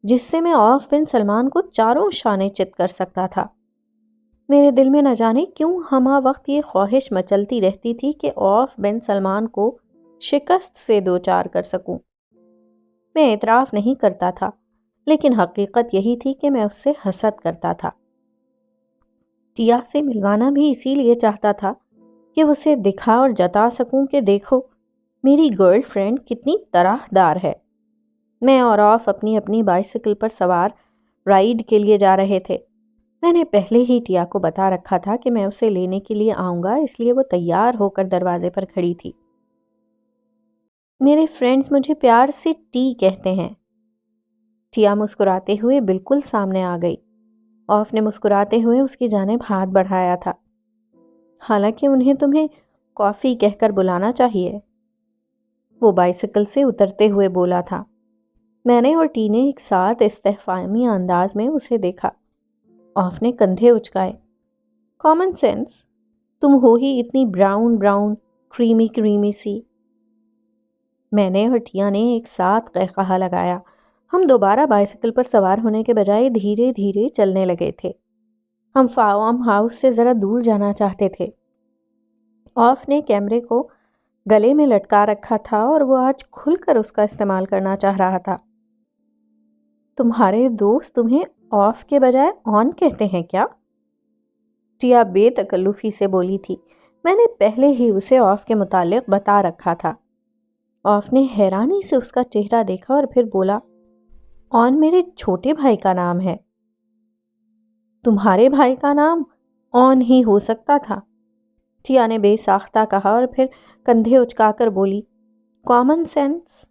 جس سے میں عوف بن سلمان کو چاروں شانے چت کر سکتا تھا۔ میرے دل میں نہ جانے کیوں ہمہ وقت یہ خواہش مچلتی رہتی تھی کہ عوف بن سلمان کو شکست سے دوچار کر سکوں۔ میں اعتراف نہیں کرتا تھا، لیکن حقیقت یہی تھی کہ میں اس سے حسد کرتا تھا۔ ٹیا سے ملوانا بھی اسی لیے چاہتا تھا کہ اسے دکھا اور جتا سکوں کہ دیکھو میری گرل فرینڈ کتنی طرح دار ہے۔ میں اور عوف اپنی اپنی بائیسیکل پر سوار رائیڈ کے لیے جا رہے تھے۔ میں نے پہلے ہی ٹیا کو بتا رکھا تھا کہ میں اسے لینے کے لیے آؤں گا، اس لیے وہ تیار ہو کر دروازے پر کھڑی تھی۔ میرے فرینڈز مجھے پیار سے ٹی کہتے ہیں۔ ٹیا مسکراتے ہوئے بالکل سامنے آ گئی۔ آف نے مسکراتے ہوئے اس کی جانب ہاتھ بڑھایا تھا۔ حالانکہ انہیں تمہیں کافی کہہ کر بلانا چاہیے، وہ بائسیکل سے اترتے ہوئے بولا تھا۔ میں نے اور ٹی نے ایک ساتھ استفہامی انداز میں اسے دیکھا۔ آف نے کندھے اچکائے۔ کامن سینس، تم ہو ہی اتنی براؤن براؤن کریمی کریمی سی۔ میں نے اور ٹیا نے ایک ساتھ قہقہا لگایا۔ ہم دوبارہ بائسیکل پر سوار ہونے کے بجائے دھیرے دھیرے چلنے لگے تھے۔ ہم فارم ہاؤس سے ذرا دور جانا چاہتے تھے۔ آف نے کیمرے کو گلے میں لٹکا رکھا تھا اور وہ آج کھل کر اس کا استعمال کرنا چاہ رہا تھا۔ تمہارے دوست تمہیں آف کے بجائے آن کہتے ہیں کیا؟ ٹیا بے تکلفی سے بولی تھی۔ میں نے پہلے ہی اسے آف کے متعلق بتا رکھا تھا۔ آف نے حیرانی سے اس کا چہرہ دیکھا اور پھر بولا، آن میرے چھوٹے بھائی کا نام ہے۔ تمہارے بھائی کا نام آن ہی ہو سکتا تھا، ٹیا نے بے ساختہ کہا اور پھر کندھے اچکا کر بولی، کامن سینس،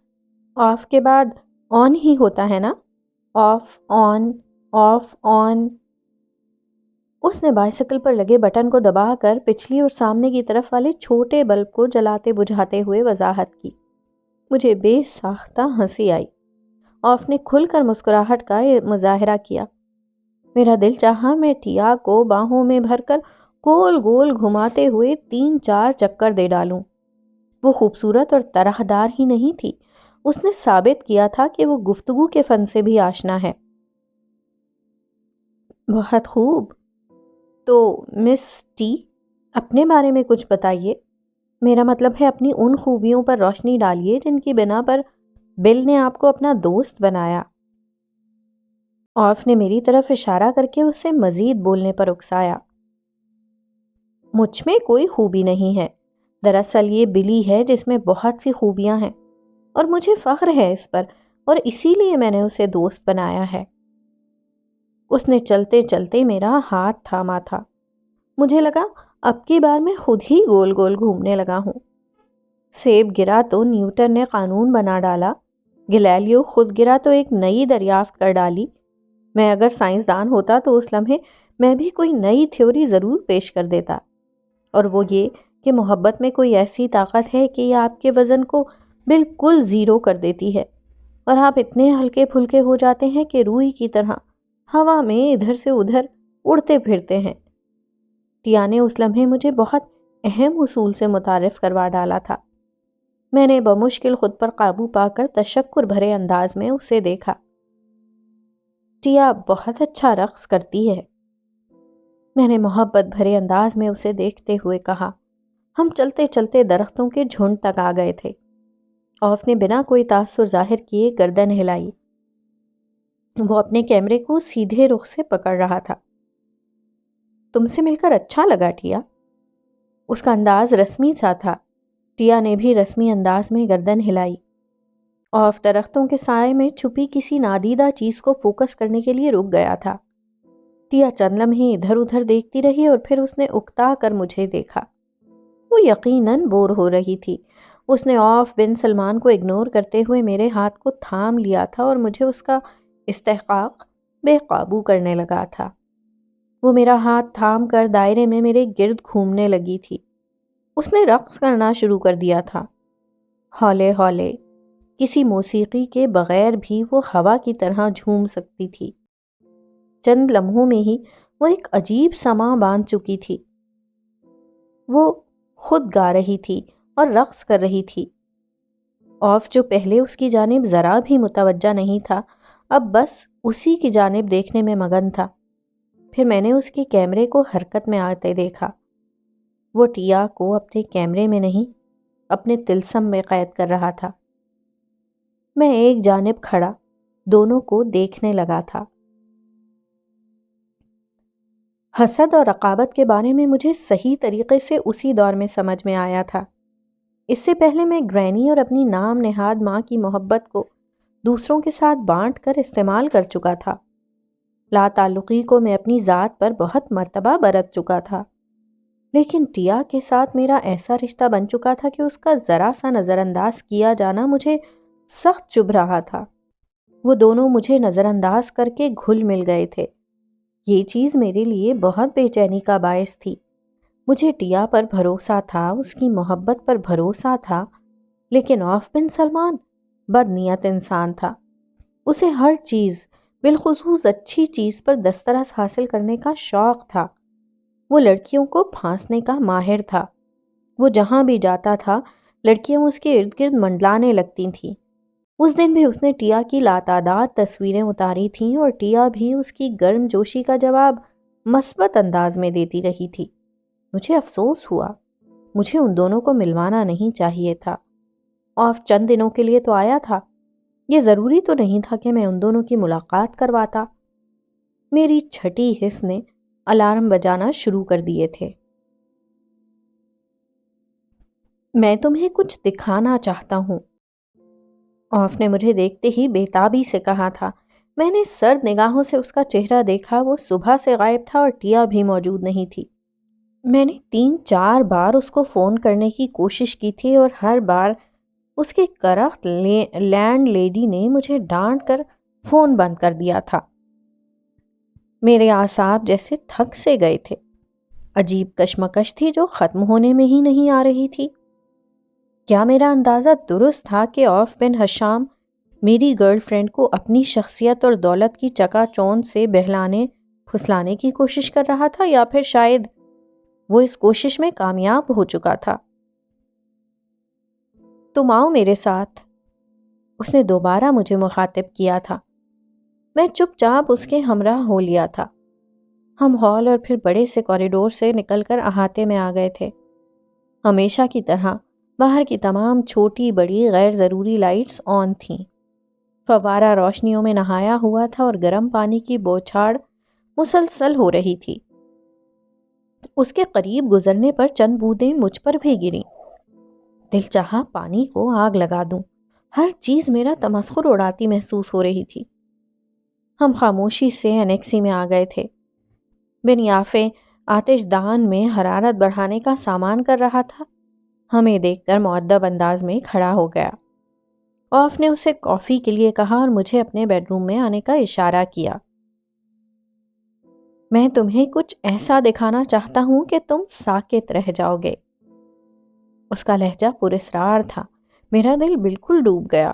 آف کے بعد آن ہی ہوتا ہے نا؟ آف آن، آف آن۔ اس نے بائسیکل پر لگے بٹن کو دبا کر پچھلی اور سامنے کی طرف والے چھوٹے بلب کو جلاتے بجھاتے ہوئے وضاحت کی۔ مجھے بے ساختہ ہنسی آئی۔ آف نے کھل کر مسکراہٹ کا مظاہرہ کیا۔ میرا دل چاہا میں ٹیا کو باہوں میں بھر کر گول گول گھماتے ہوئے 3-4 چکر دے ڈالوں۔ وہ خوبصورت اور طرح دار ہی نہیں تھی، اس نے ثابت کیا تھا کہ وہ گفتگو کے فن سے بھی آشنا ہے۔ بہت خوب، تو مس ٹی، اپنے بارے میں کچھ بتائیے۔ میرا مطلب ہے اپنی ان خوبیوں پر روشنی ڈالیے جن کی بنا پر بل نے آپ کو اپنا دوست بنایا۔ آف نے میری طرف اشارہ کر کے اس سے مزید بولنے پر اکسایا۔ مجھ میں کوئی خوبی نہیں ہے، دراصل یہ بلی ہے جس میں بہت سی خوبیاں ہیں، اور مجھے فخر ہے اس پر، اور اسی لیے میں نے اسے دوست بنایا ہے۔ اس نے چلتے چلتے میرا ہاتھ تھاما تھا۔ مجھے لگا اب کی بار میں خود ہی گول گول گھومنے لگا ہوں۔ سیب گرا تو نیوٹن نے قانون بنا ڈالا، گلیلیو خود گرا تو ایک نئی دریافت کر ڈالی۔ میں اگر سائنسدان ہوتا تو اس لمحے میں بھی کوئی نئی تھیوری ضرور پیش کر دیتا، اور وہ یہ کہ محبت میں کوئی ایسی طاقت ہے کہ یہ آپ کے وزن کو بالکل زیرو کر دیتی ہے، اور آپ اتنے ہلکے پھلکے ہو جاتے ہیں کہ روئی کی طرح ہوا میں ادھر سے ادھر اڑتے پھرتے ہیں۔ ٹیا نے اس لمحے مجھے بہت اہم اصول سے متعارف کروا ڈالا تھا۔ میں نے بمشکل خود پر قابو پا کر تشکر بھرے انداز میں اسے دیکھا۔ ٹیا بہت اچھا رقص کرتی ہے، میں نے محبت بھرے انداز میں اسے دیکھتے ہوئے کہا۔ ہم چلتے چلتے درختوں کے جھنڈ تک آ گئے تھے۔ آف نے بنا کوئی تاثر ظاہر کیے گردن ہلائی۔ وہ اپنے کیمرے کو سیدھے رخ سے پکڑ رہا تھا۔ تم سے مل کر اچھا لگا ٹیا۔ اس کا انداز رسمی سا تھا۔ ٹیا نے بھی رسمی انداز میں گردن ہلائی۔ آف درختوں کے سائے میں چھپی کسی نادیدہ چیز کو فوکس کرنے کے لیے رک گیا تھا۔ ٹیا چند لمحے ادھر ادھر دیکھتی رہی اور پھر اس نے اکتا کر مجھے دیکھا۔ وہ یقیناً بور ہو رہی تھی۔ اس نے آف بن سلمان کو اگنور کرتے ہوئے میرے ہاتھ کو تھام لیا تھا اور مجھے اس کا استحقاق بے قابو کرنے لگا تھا۔ وہ میرا ہاتھ تھام کر دائرے میں میرے گرد گھومنے لگی تھی۔ اس نے رقص کرنا شروع کر دیا تھا۔ ہولے ہولے، کسی موسیقی کے بغیر بھی وہ ہوا کی طرح جھوم سکتی تھی۔ چند لمحوں میں ہی وہ ایک عجیب سماں باندھ چکی تھی۔ وہ خود گا رہی تھی اور رقص کر رہی تھی۔ آف جو پہلے اس کی جانب ذرا بھی متوجہ نہیں تھا، اب بس اسی کی جانب دیکھنے میں مگن تھا۔ پھر میں نے اس کے کیمرے کو حرکت میں آتے دیکھا۔ وہ ٹیا کو اپنے کیمرے میں نہیں، اپنے طلسم میں قید کر رہا تھا۔ میں ایک جانب کھڑا دونوں کو دیکھنے لگا تھا۔ حسد اور رقابت کے بارے میں مجھے صحیح طریقے سے اسی دور میں سمجھ میں آیا تھا۔ اس سے پہلے میں گرینی اور اپنی نام نہاد ماں کی محبت کو دوسروں کے ساتھ بانٹ کر استعمال کر چکا تھا۔ لا تعلقی کو میں اپنی ذات پر بہت مرتبہ برت چکا تھا، لیکن ٹیا کے ساتھ میرا ایسا رشتہ بن چکا تھا کہ اس کا ذرا سا نظر انداز کیا جانا مجھے سخت چبھ رہا تھا۔ وہ دونوں مجھے نظر انداز کر کے گھل مل گئے تھے۔ یہ چیز میرے لیے بہت بے چینی کا باعث تھی۔ مجھے ٹیا پر بھروسہ تھا، اس کی محبت پر بھروسہ تھا، لیکن عوف بن سلمان بد نیت انسان تھا۔ اسے ہر چیز، بالخصوص اچھی چیز پر دسترس حاصل کرنے کا شوق تھا۔ وہ لڑکیوں کو پھانسنے کا ماہر تھا۔ وہ جہاں بھی جاتا تھا لڑکیاں اس کے ارد گرد منڈلانے لگتی تھیں۔ اس دن بھی اس نے ٹیا کی لاتعداد تصویریں اتاری تھیں اور ٹیا بھی اس کی گرم جوشی کا جواب مثبت انداز میں دیتی رہی تھی۔ مجھے افسوس ہوا، مجھے ان دونوں کو ملوانا نہیں چاہیے تھا۔ عوف چند دنوں کے لیے تو آیا تھا، یہ ضروری تو نہیں تھا کہ میں ان دونوں کی ملاقات کرواتا۔ میری چھٹی حس نے الارم بجانا شروع کر دیے تھے۔ میں تمہیں کچھ دکھانا چاہتا ہوں، عوف نے مجھے دیکھتے ہی بےتابی سے کہا تھا۔ میں نے سرد نگاہوں سے اس کا چہرہ دیکھا۔ وہ صبح سے غائب تھا اور ٹیا بھی موجود نہیں تھی۔ میں نے 3-4 بار اس کو فون کرنے کی کوشش کی تھی اور ہر بار اس کے کرخت لینڈ لیڈی نے مجھے ڈانٹ کر فون بند کر دیا تھا۔ میرے اعصاب جیسے تھک سے گئے تھے۔ عجیب کشمکش تھی جو ختم ہونے میں ہی نہیں آ رہی تھی۔ کیا میرا اندازہ درست تھا کہ عوف بن ہشام میری گرل فرینڈ کو اپنی شخصیت اور دولت کی چکا چوند سے بہلانے پھسلانے کی کوشش کر رہا تھا، یا پھر شاید وہ اس کوشش میں کامیاب ہو چکا تھا؟ تم آؤ میرے ساتھ، اس نے دوبارہ مجھے مخاطب کیا تھا۔ میں چپ چاپ اس کے ہمراہ ہو لیا تھا۔ ہم ہال اور پھر بڑے سے کوریڈور سے نکل کر احاطے میں آ گئے تھے۔ ہمیشہ کی طرح باہر کی تمام چھوٹی بڑی غیر ضروری لائٹس آن تھیں۔ فوارہ روشنیوں میں نہایا ہوا تھا اور گرم پانی کی بوچھاڑ مسلسل ہو رہی تھی۔ اس کے قریب گزرنے پر چند بوندیں مجھ پر بھی گریں۔ دل چاہا پانی کو آگ لگا دوں۔ ہر چیز میرا تمسخر اڑاتی محسوس ہو رہی تھی۔ ہم خاموشی سے انیکسی میں آ گئے تھے۔ بن یافع آتش دان میں حرارت بڑھانے کا سامان کر رہا تھا۔ ہمیں دیکھ کر مؤدب انداز میں کھڑا ہو گیا۔ عوف نے اسے کافی کے لیے کہا اور مجھے اپنے بیڈ روم میں آنے کا اشارہ کیا۔ میں تمہیں کچھ ایسا دکھانا چاہتا ہوں کہ تم ساکت رہ جاؤ گے۔ اس کا لہجہ پراسرار تھا۔ میرا دل بالکل ڈوب گیا۔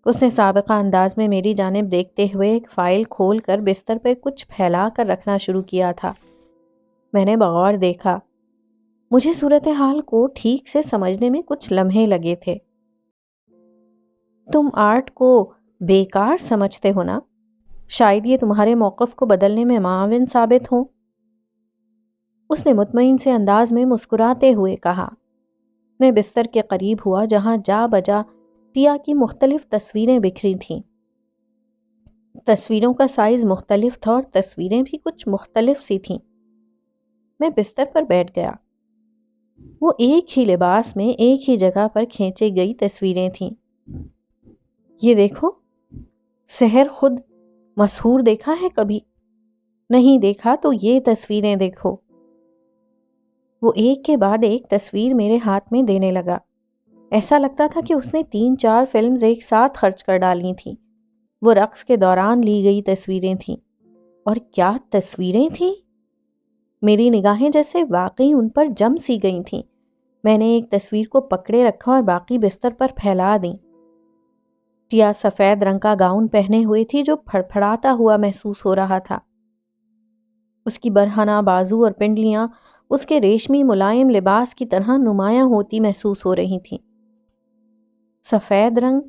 اس نے سابقہ انداز میں میری جانب دیکھتے ہوئے ایک فائل کھول کر بستر پر کچھ پھیلا کر رکھنا شروع کیا تھا۔ میں نے بغور دیکھا۔ مجھے صورتحال کو ٹھیک سے سمجھنے میں کچھ لمحے لگے تھے۔ تم آرٹ کو بیکار سمجھتے ہو نا؟ شاید یہ تمہارے موقف کو بدلنے میں معاون ثابت ہوں۔ اس نے مطمئن سے انداز میں مسکراتے ہوئے کہا۔ میں بستر کے قریب ہوا جہاں جا بجا ٹیا کی مختلف تصویریں بکھری تھیں۔ تصویروں کا سائز مختلف تھا اور تصویریں بھی کچھ مختلف سی تھیں۔ میں بستر پر بیٹھ گیا۔ وہ ایک ہی لباس میں ایک ہی جگہ پر کھینچی گئی تصویریں تھیں۔ یہ دیکھو، سحر خود مسحور دیکھا ہے کبھی؟ نہیں دیکھا تو یہ تصویریں دیکھو۔ وہ ایک کے بعد ایک تصویر میرے ہاتھ میں دینے لگا۔ ایسا لگتا تھا کہ اس نے 3-4 فلمز ایک ساتھ خرچ کر ڈالی تھیں۔ وہ رقص کے دوران لی گئی تصویریں تھیں۔ اور کیا تصویریں تھیں! میری نگاہیں جیسے واقعی ان پر جم سی گئی تھیں۔ میں نے ایک تصویر کو پکڑے رکھا اور باقی بستر پر پھیلا دیں۔ ٹیا سفید رنگ کا گاؤن پہنے ہوئی تھی جو پھڑپھڑاتا ہوا محسوس ہو رہا تھا۔ اس کی برہنہ بازو اور پنڈلیاں اس کے ریشمی ملائم لباس کی طرح نمایاں ہوتی محسوس ہو رہی تھیں۔ سفید رنگ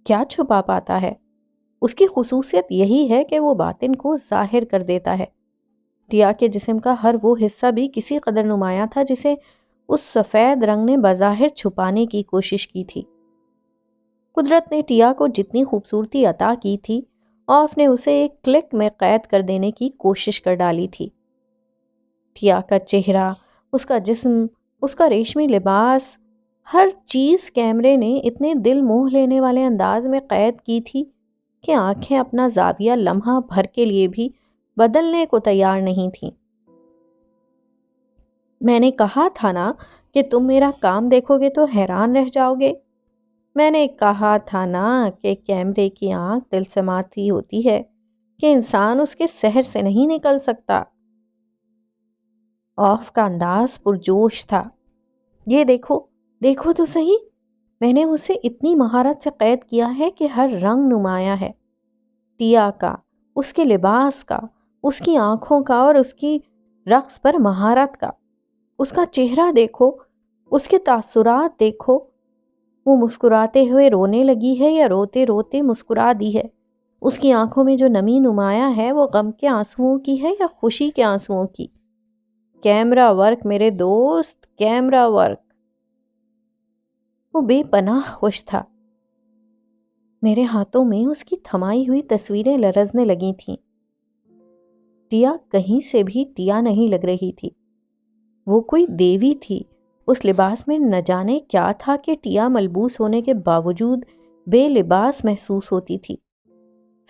کیا چھپا پاتا ہے؟ اس کی خصوصیت یہی ہے کہ وہ باطن کو ظاہر کر دیتا ہے۔ ٹیا کے جسم کا ہر وہ حصہ بھی کسی قدر نمایاں تھا جسے اس سفید رنگ نے بظاہر چھپانے کی کوشش کی تھی۔ قدرت نے ٹیا کو جتنی خوبصورتی عطا کی تھی، عوف نے اسے ایک کلک میں قید کر دینے کی کوشش کر ڈالی تھی۔ ٹیا کا چہرہ، اس کا جسم، اس کا ریشمی لباس، ہر چیز کیمرے نے اتنے دل موہ لینے والے انداز میں قید کی تھی کہ آنکھیں اپنا زاویہ لمحہ بھر کے لیے بھی بدلنے کو تیار نہیں تھیں۔ میں نے کہا تھا نا کہ تم میرا کام دیکھو گے تو حیران رہ جاؤ گے۔ میں نے کہا تھا نا کہ کیمرے کی آنکھ دلسمات ہی ہوتی ہے کہ انسان اس کے سحر سے نہیں نکل سکتا۔ آف کا انداز پرجوش تھا۔ یہ دیکھو، دیکھو تو صحیح، میں نے اسے اتنی مہارت سے قید کیا ہے کہ ہر رنگ نمایاں ہے، ٹیا کا، اس کے لباس کا، اس کی آنکھوں کا اور اس کی رقص پر مہارت کا۔ اس کا چہرہ دیکھو، اس کے تاثرات دیکھو، وہ مسکراتے ہوئے رونے لگی ہے یا روتے روتے مسکرا دی ہے۔ اس کی آنکھوں میں جو نمی نمایاں ہے وہ غم کے آنسوؤں کی ہے یا خوشی کے آنسوؤں کی۔ کیمرہ ورک میرے دوست، کیمرہ ورک۔ وہ بے پناہ خوش تھا۔ میرے ہاتھوں میں اس کی تھمائی ہوئی تصویریں لرزنے لگی تھیں۔ ٹیا کہیں سے بھی ٹیا نہیں لگ رہی تھی، وہ کوئی دیوی تھی۔ اس لباس میں نہ جانے کیا تھا کہ ٹیا ملبوس ہونے کے باوجود بے لباس محسوس ہوتی تھی۔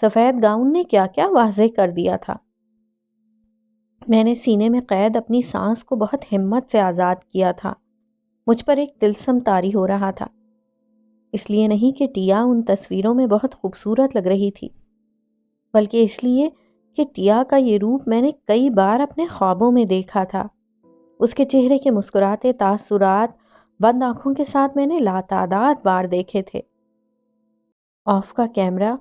سفید گاؤن نے کیا کیا واضح کر دیا تھا۔ میں نے سینے میں قید اپنی سانس کو بہت ہمت سے آزاد کیا تھا۔ مجھ پر ایک طلسم طاری ہو رہا تھا، اس لیے نہیں کہ ٹیا ان تصویروں میں بہت خوبصورت لگ رہی تھی، بلکہ اس لیے کہ ٹیا کا یہ روپ میں نے کئی بار اپنے خوابوں میں دیکھا تھا۔ اس کے چہرے کے مسکراتے تاثرات بند آنکھوں کے ساتھ میں نے لاتعداد بار دیکھے تھے۔ آف کا کیمرہ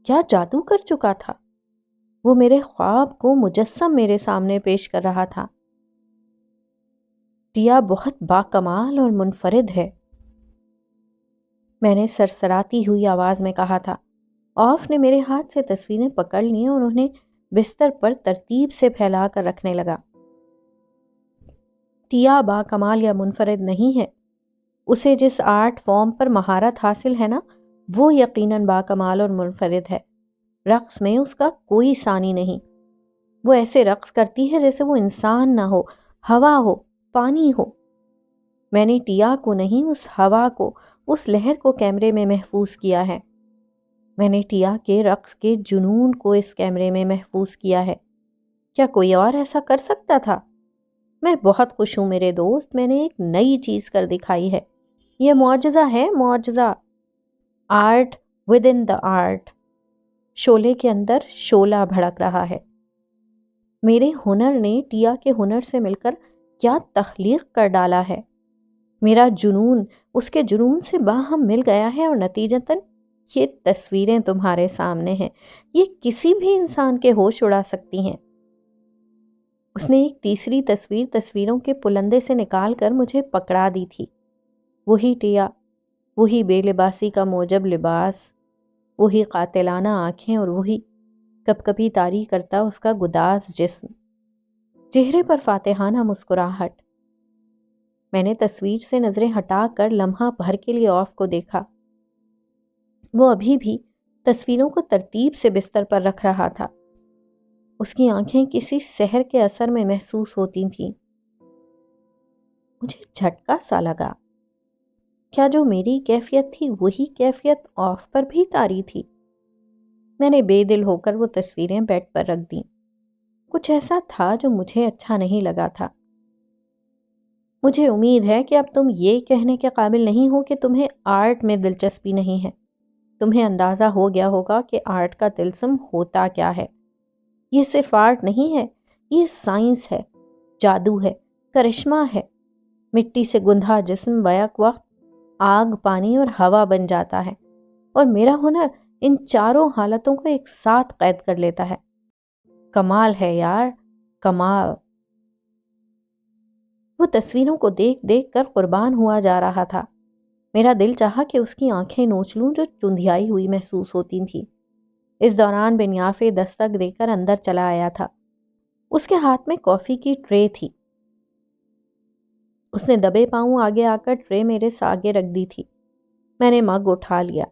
کیا جادو کر چکا تھا، وہ میرے خواب کو مجسم میرے سامنے پیش کر رہا تھا۔ ٹیا بہت باکمال اور منفرد ہے، میں نے سرسراتی ہوئی آواز میں کہا تھا۔ آف نے میرے ہاتھ سے تصویریں پکڑ لیں اور انہیں بستر پر ترتیب سے پھیلا کر رکھنے لگا۔ ٹیا باکمال یا منفرد نہیں ہے، اسے جس آرٹ فارم پر مہارت حاصل ہے نا، وہ یقیناً باکمال اور منفرد ہے۔ رقص میں اس کا کوئی ثانی نہیں، وہ ایسے رقص کرتی ہے جیسے وہ انسان نہ ہو، ہوا ہو، پانی ہو۔ میں نے ٹیا کو نہیں، اس ہوا کو، اس لہر کو کیمرے میں محفوظ کیا ہے۔ میں نے ٹیا کے رقص کے جنون کو اس کیمرے میں محفوظ کیا ہے۔ کیا کوئی اور ایسا کر سکتا تھا؟ میں بہت خوش ہوں میرے دوست، میں نے ایک نئی چیز کر دکھائی ہے۔ یہ معجزہ ہے، معجزہ۔ Art within the art. شعلے کے اندر شعلہ بھڑک رہا ہے۔ میرے ہنر نے ٹیا کے ہنر سے مل کر کیا تخلیق کر ڈالا ہے۔ میرا جنون اس کے جنون سے باہم مل گیا ہے اور نتیجتاً یہ تصویریں تمہارے سامنے ہیں، یہ کسی بھی انسان کے ہوش اڑا سکتی ہیں۔ اس نے ایک تیسری تصویر تصویروں کے پلندے سے نکال کر مجھے پکڑا دی تھی۔ وہی ٹیا، وہی بے لباسی کا موجب لباس، وہی قاتلانہ آنکھیں اور وہی کب کبھی طاری کرتا اس کا گداز جسم، چہرے پر فاتحانہ مسکراہٹ۔ میں نے تصویر سے نظریں ہٹا کر لمحہ بھر کے لیے آف کو دیکھا۔ وہ ابھی بھی تصویروں کو ترتیب سے بستر پر رکھ رہا تھا۔ اس کی آنکھیں کسی سحر کے اثر میں محسوس ہوتی تھیں۔ مجھے جھٹکا سا لگا، کیا جو میری کیفیت تھی وہی کیفیت آف پر بھی طاری تھی؟ میں نے بے دل ہو کر وہ تصویریں بیڈ پر رکھ دیں۔ کچھ ایسا تھا جو مجھے اچھا نہیں لگا تھا۔ مجھے امید ہے کہ اب تم یہ کہنے کے قابل نہیں ہو کہ تمہیں آرٹ میں دلچسپی نہیں ہے۔ تمہیں اندازہ ہو گیا ہوگا کہ آرٹ کا طلسم ہوتا کیا ہے۔ یہ صرف آرٹ نہیں ہے، یہ سائنس ہے، جادو ہے، کرشمہ ہے۔ مٹی سے گندھا جسم بیک وقت آگ، پانی اور ہوا بن جاتا ہے، اور میرا ہنر ان چاروں حالتوں کو ایک ساتھ قید کر لیتا ہے۔ کمال ہے یار، کمال۔ وہ تصویروں کو دیکھ دیکھ کر قربان ہوا جا رہا تھا۔ میرا دل چاہا کہ اس کی آنکھیں نوچ لوں جو چندھیائی ہوئی محسوس ہوتی تھیں۔ اس دوران بن یافع دستک دے کر اندر چلا آیا تھا۔ اس کے ہاتھ میں کافی کی ٹرے تھی۔ اس نے دبے پاؤں آگے آ کر ٹرے میرے آگے رکھ دی تھی۔ میں نے مگ اٹھا لیا۔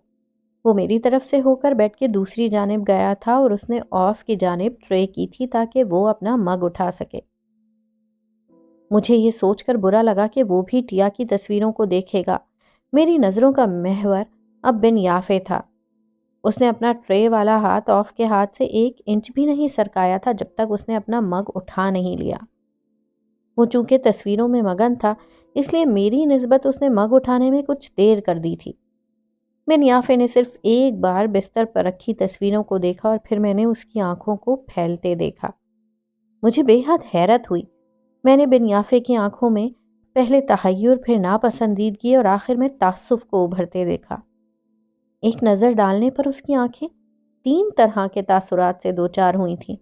وہ میری طرف سے ہو کر بیڈ کے دوسری جانب گیا تھا اور اس نے آف کی جانب ٹرے کی تھی تاکہ وہ اپنا مگ اٹھا سکے۔ مجھے یہ سوچ کر برا لگا کہ وہ بھی ٹیا کی تصویروں کو دیکھے گا۔ میری نظروں کا محور اب بن یافع تھا۔ اس نے اپنا ٹرے والا ہاتھ آف کے ہاتھ سے 1 انچ بھی نہیں سرکایا تھا جب تک اس نے اپنا مگ اٹھا نہیں لیا۔ وہ چونکہ تصویروں میں مگن تھا، اس لیے میری نسبت اس نے مگ اٹھانے میں کچھ دیر کر دی تھی۔ بن یافے نے صرف ایک بار بستر پر رکھی تصویروں کو دیکھا اور پھر میں نے اس کی آنکھوں کو پھیلتے دیکھا۔ مجھے بے حد حیرت ہوئی۔ میں نے بن یافے کی آنکھوں میں پہلے تحیر، پھر ناپسندیدگی اور آخر میں تعصب کو ابھرتے دیکھا۔ ایک نظر ڈالنے پر اس کی آنکھیں 3 طرح کے تاثرات سے دوچار ہوئی تھیں،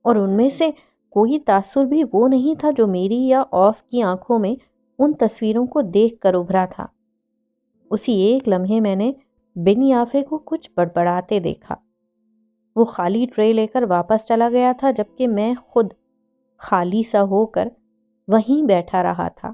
اور ان میں سے کوئی تاثر بھی وہ نہیں تھا جو میری یا آف کی آنکھوں میں ان تصویروں کو دیکھ کر ابھرا تھا۔ اسی ایک لمحے میں نے بن یافے کو کچھ بڑبڑاتے دیکھا۔ وہ خالی ٹرے لے کر واپس چلا گیا تھا، جبکہ میں خود خالی سا ہو کر وہیں بیٹھا رہا تھا۔